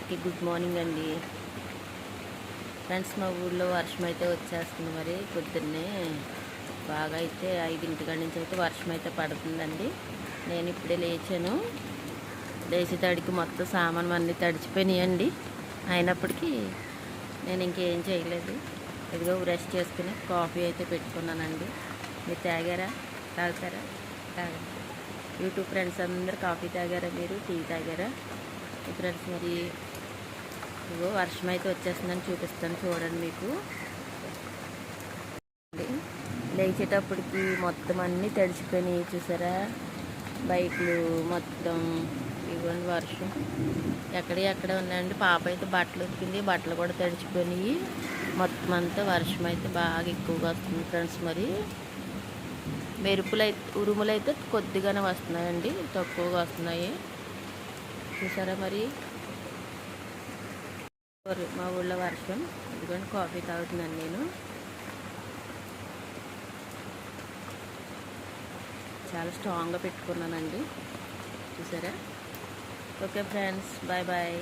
అందరికీ good morning అండి friends. మా ఊళ్ళో వర్షం అయితే వచ్చేస్తుంది. మరి పొద్దున్నే బాగా అయితే 5 గంటల నుంచి అయితే వర్షం అయితే పడుతుందండి. నేను ఇప్పుడే లేచాను. లేచేటడికి మొత్తం సామాను అన్నీ తడిచిపోయినాయండి. అయినప్పటికీ నేను ఇంకేం చేయలేదు. ఇదిగో బ్రష్ చేసుకుని కాఫీ అయితే పెట్టుకున్నానండి. మీరు తాగుతారా? తాగండి. యూట్యూబ్ ఫ్రెండ్స్ అందరు కాఫీ తాగారా? మీరు టీ తాగారా? ఫ్రెండ్స్ మరి ఇగో వర్షం అయితే వచ్చేస్తుందని చూపిస్తాను చూడండి. మీకు లేచేటప్పటికి మొత్తం అన్నీ తడిచిపోయినాయి చూసారా? బైకులు మొత్తం ఇవ్వండి. వర్షం ఎక్కడ ఉన్నాయండి. పాప అయితే బట్టలు ఉతికింది, బట్టలు కూడా తడిచిపోయినాయి. మొత్తం అంతా వర్షం అయితే బాగా ఎక్కువగా వస్తుంది ఫ్రెండ్స్. మరి ఉరుములు అయితే కొద్దిగానే వస్తున్నాయండి, తక్కువగా వస్తున్నాయి చూసారా? మరి మా ఊళ్ళో వర్షం. ఎందుకంటే కాఫీ తాగుతున్నాను నేను. చాలా స్ట్రాంగ్గా పెట్టుకున్నానండి చూసారా? Okay friends, bye bye.